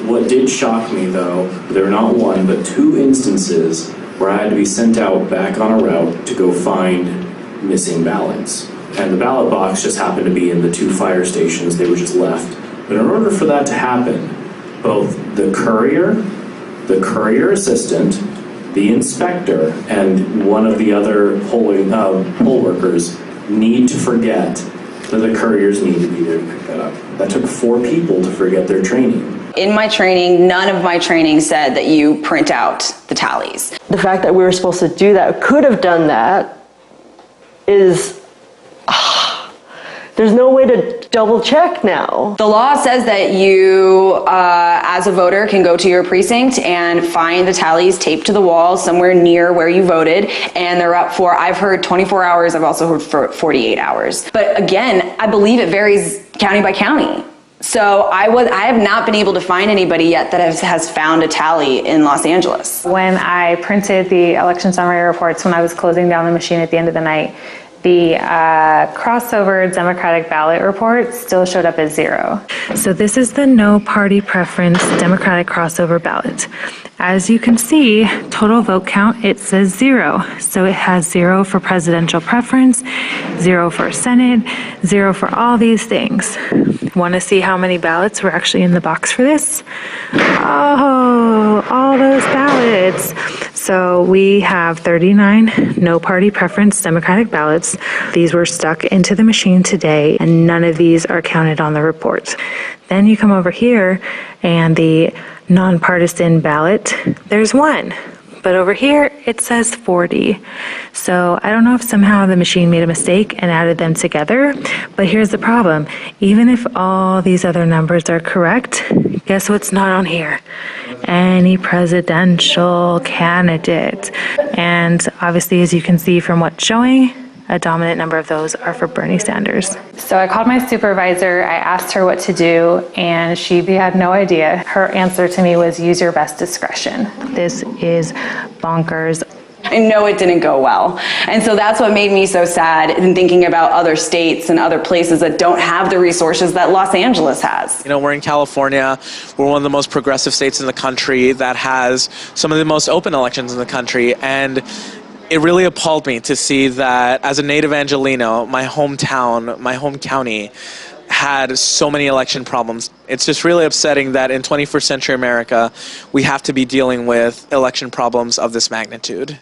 What did shock me, though, there were not one, but 2 instances where I had to be sent out back on a route to go find missing ballots. And the ballot box just happened to be in the 2 fire stations. They were just left. But in order for that to happen, both the courier assistant, the inspector, and one of the other poll workers need to forget that the couriers need to be there to pick that up. That took 4 people to forget their training. In my training, none of my training said that you print out the tallies. The fact that we were supposed to do that, could have done that, is there's no way to double check now. The law says that you, as a voter, can go to your precinct and find the tallies taped to the wall somewhere near where you voted, and they're up for, I've heard 24 hours, I've also heard for 48 hours. But again, I believe it varies county by county. So I have not been able to find anybody yet that has found a tally in Los Angeles. When I printed the election summary reports when I was closing down the machine at the end of the night, the crossover Democratic ballot report still showed up as 0. So this is the no party preference Democratic crossover ballot. As you can see, total vote count, it says 0. So it has 0 for presidential preference, 0 for Senate, 0 for all these things. Want to see how many ballots were actually in the box for this? Oh, all those ballots. So we have 39 no party preference Democratic ballots. These were stuck into the machine today, and none of these are counted on the report. Then you come over here, and the nonpartisan ballot, there's one. But over here, it says 40. So I don't know if somehow the machine made a mistake and added them together, but here's the problem. Even if all these other numbers are correct, guess what's not on here? Any presidential candidate. And obviously, as you can see from what's showing, a dominant number of those are for Bernie Sanders. So I called my supervisor, I asked her what to do, and she had no idea. Her answer to me was, use your best discretion. This is bonkers. I know it didn't go well. And so that's what made me so sad in thinking about other states and other places that don't have the resources that Los Angeles has. You know, we're in California. We're one of the most progressive states in the country that has some of the most open elections in the country. And it really appalled me to see that as a native Angelino, my hometown, my home county, had so many election problems. It's just really upsetting that in 21st century America, we have to be dealing with election problems of this magnitude.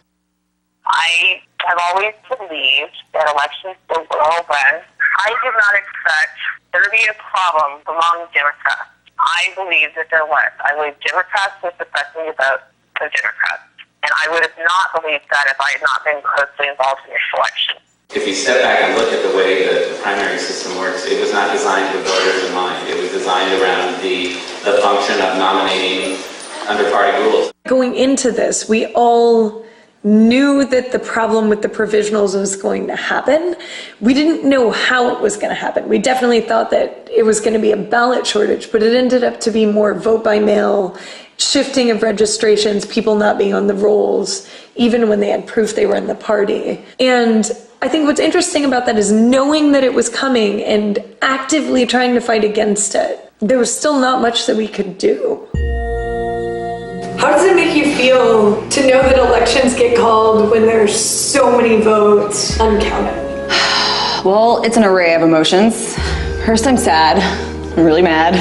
I have always believed that elections were well run. I did not expect there to be a problem among Democrats. I believe that there was. I believe Democrats were suppressing the vote of Democrats. And I would have not believed that if I had not been closely involved in this election. If you step back and look at the way the primary system works, it was not designed with voters in mind. It was designed around the function of nominating under party rules. Going into this, we all knew that the problem with the provisionals was going to happen. We didn't know how it was going to happen. We definitely thought that it was going to be a ballot shortage, but it ended up to be more vote by mail, shifting of registrations, people not being on the rolls, even when they had proof they were in the party. And I think what's interesting about that is knowing that it was coming and actively trying to fight against it. There was still not much that we could do. How does it make you feel to know that elections get called when there's so many votes uncounted? Well, it's an array of emotions. First, I'm sad. I'm really mad.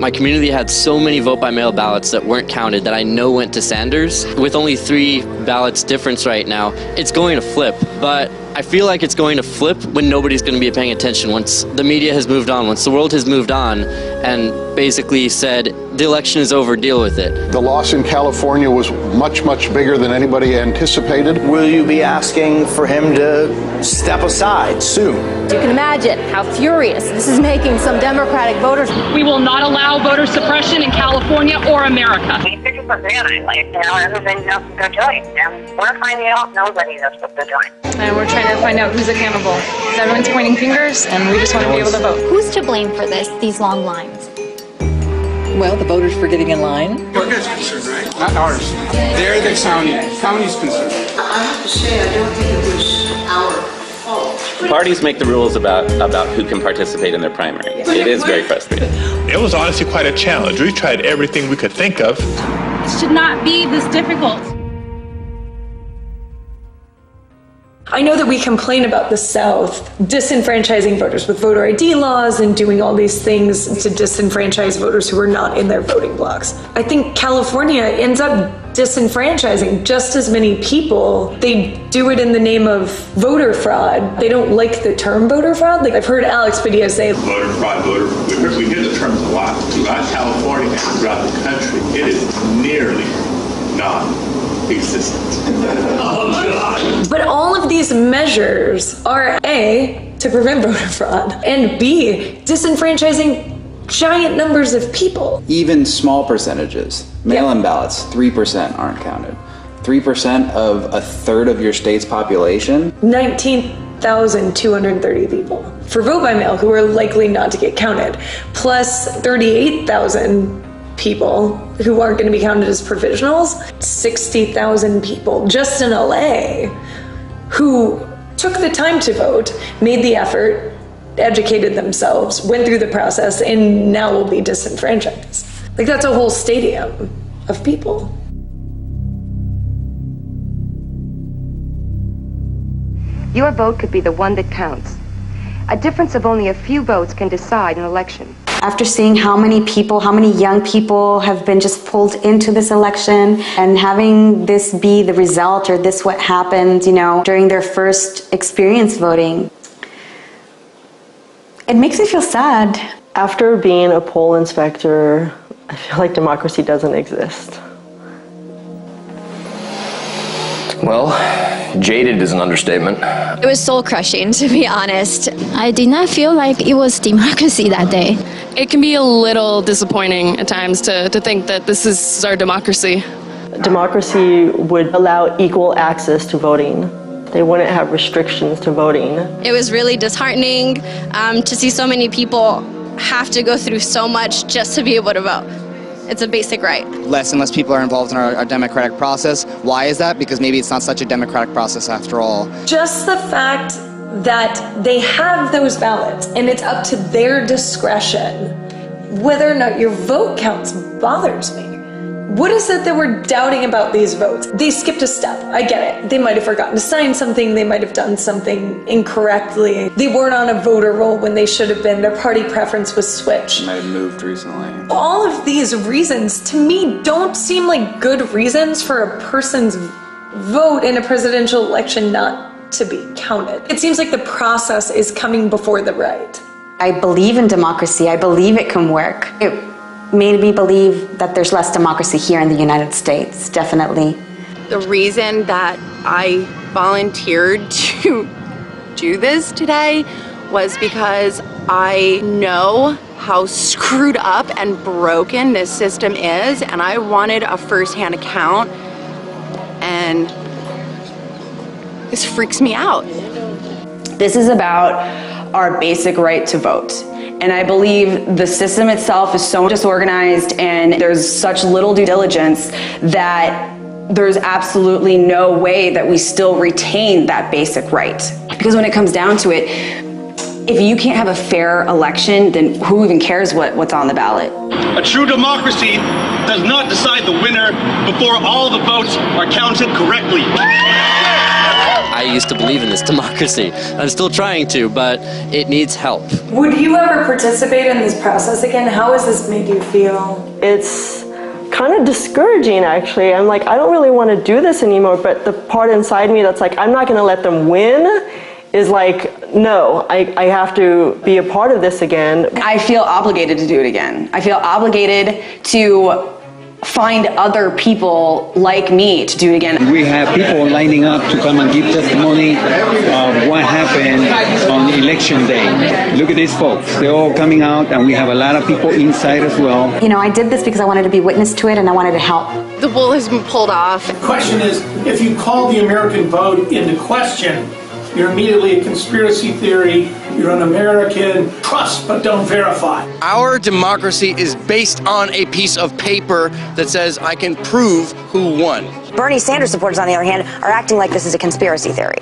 My community had so many vote-by-mail ballots that weren't counted that I know went to Sanders. With only 3 ballots difference right now, it's going to flip. But I feel like it's going to flip when nobody's going to be paying attention, once the media has moved on, once the world has moved on and basically said, the election is over, deal with it. The loss in California was much, much bigger than anybody anticipated. Will you be asking for him to step aside soon? You can imagine how furious this is making some Democratic voters. We will not allow voter suppression in California or America. We pick up a van, like, you know, everybody knows what they're doing. And we're finding out nobody knows what they're doing. And we're trying to find out who's accountable. Because everyone's pointing fingers, and we just want to be able to vote. Who's to blame for this, these long lines? Well, the voters for getting in line. Your guys' concern, right? Not ours. They're the county's concern. I have to say, I don't think it was our fault. Parties make the rules about who can participate in their primary. It is very frustrating. It was honestly quite a challenge. We tried everything we could think of. It should not be this difficult. I know that we complain about the South disenfranchising voters with voter ID laws and doing all these things to disenfranchise voters who are not in their voting blocks. I think California ends up disenfranchising just as many people. They do it in the name of voter fraud. They don't like the term voter fraud. Like, I've heard Alex Padilla say, Voter fraud, we hear the terms a lot. Throughout California and throughout the country, it is nearly non-existent. Oh, God. But all of these measures are A, to prevent voter fraud, and B, disenfranchising giant numbers of people. Even small percentages, mail-in ballots, 3% aren't counted. 3% of a third of your state's population. 19,230 people for vote by mail who are likely not to get counted, plus 38,000 people who aren't going to be counted as provisionals. 60,000 people just in LA who took the time to vote, made the effort, educated themselves, went through the process, and now will be disenfranchised. Like, that's a whole stadium of people. Your vote could be the one that counts. A difference of only a few votes can decide an election. After seeing how many people, how many young people have been just pulled into this election, and having this be the result, or this what happened, you know, during their first experience voting, it makes me feel sad. After being a poll inspector, I feel like democracy doesn't exist. Well, jaded is an understatement. It was soul crushing, to be honest. I did not feel like it was democracy that day. It can be a little disappointing at times to think that this is our democracy. Democracy would allow equal access to voting. They wouldn't have restrictions to voting. It was really disheartening to see so many people have to go through so much just to be able to vote. It's a basic right. Less and less people are involved in our democratic process. Why is that? Because maybe it's not such a democratic process after all. Just the fact that they have those ballots and it's up to their discretion whether or not your vote counts bothers me. What is it that we're doubting about these votes? They skipped a step. I get it. They might have forgotten to sign something. They might have done something incorrectly. They weren't on a voter roll when they should have been. Their party preference was switched. Might have moved recently. All of these reasons, to me, don't seem like good reasons for a person's vote in a presidential election not to be counted. It seems like the process is coming before the right. I believe in democracy. I believe it can work. It made me believe that there's less democracy here in the United States, definitely. The reason that I volunteered to do this today was because I know how screwed up and broken this system is, and I wanted a first-hand account, and this freaks me out. This is about our basic right to vote. And I believe the system itself is so disorganized and there's such little due diligence that there's absolutely no way that we still retain that basic right. Because when it comes down to it, if you can't have a fair election, then who even cares what's on the ballot? A true democracy does not decide the winner before all the votes are counted correctly. I used to believe in this democracy. I'm still trying to, but it needs help. Would you ever participate in this process again? How has this made you feel? It's kind of discouraging, actually. I'm like, I don't really want to do this anymore, but the part inside me that's like, I'm not going to let them win is like, no, I have to be a part of this again. I feel obligated to do it again. I feel obligated to find other people like me to do it again. We have people lining up to come and give testimony of what happened on election day. Look at these folks. They're all coming out, and we have a lot of people inside as well. You know, I did this because I wanted to be witness to it and I wanted to help. The wool has been pulled off. The question is, if you call the American vote into question, you're immediately a conspiracy theory, you're an American, trust but don't verify. Our democracy is based on a piece of paper that says I can prove who won. Bernie Sanders supporters, on the other hand, are acting like this is a conspiracy theory.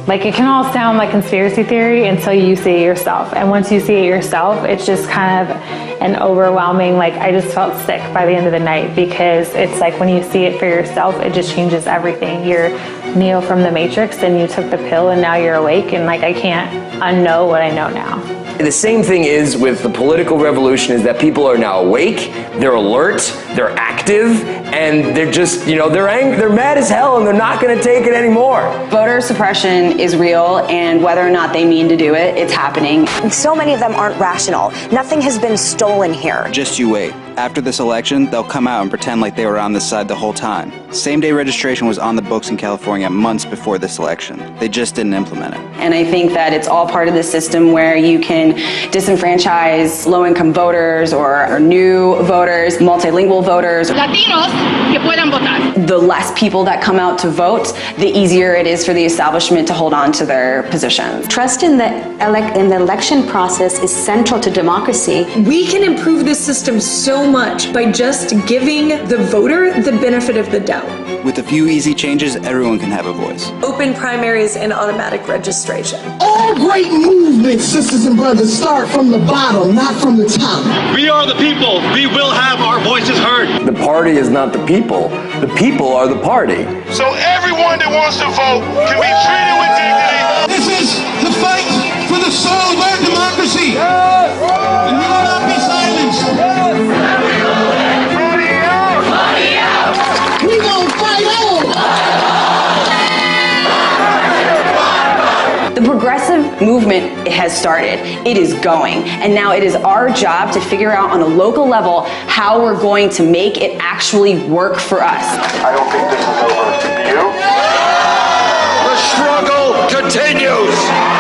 Like, it can all sound like conspiracy theory until you see it yourself. And once you see it yourself, it's just kind of an overwhelming, like, I just felt sick by the end of the night, because it's like when you see it for yourself, it just changes everything. You're Neo from the Matrix and you took the pill and now you're awake, and like, I can't unknow what I know now. The same thing is with the political revolution, is that people are now awake, they're alert, they're active, and they're just, you know, they're angry, they're mad as hell, and they're not going to take it anymore. Voter suppression is real, and whether or not they mean to do it, it's happening. So many of them aren't rational. Nothing has been stolen here. Just you wait. After this election, they'll come out and pretend like they were on this side the whole time. Same-day registration was on the books in California months before this election. They just didn't implement it. And I think that it's all part of the system where you can disenfranchise low-income voters or new voters, multilingual voters. Latinos que puedan votar. The less people that come out to vote, the easier it is for the establishment to hold on to their positions. Trust in the election process is central to democracy. We can improve this system so much by just giving the voter the benefit of the doubt. With a few easy changes, everyone can have a voice. Open primaries and automatic registration. All great movements, sisters and brothers, start from the bottom, not from the top. We are the people. We will have our voices heard. The party is not the people are the party. So everyone that wants to vote can be treated with dignity. This is the fight for the soul of our democracy. And we will not be silent. change. We gonna fight on. The progressive movement has started. It is going. And now it is our job to figure out on a local level how we're going to make it actually work for us. I don't think this is over. Do you? The struggle continues.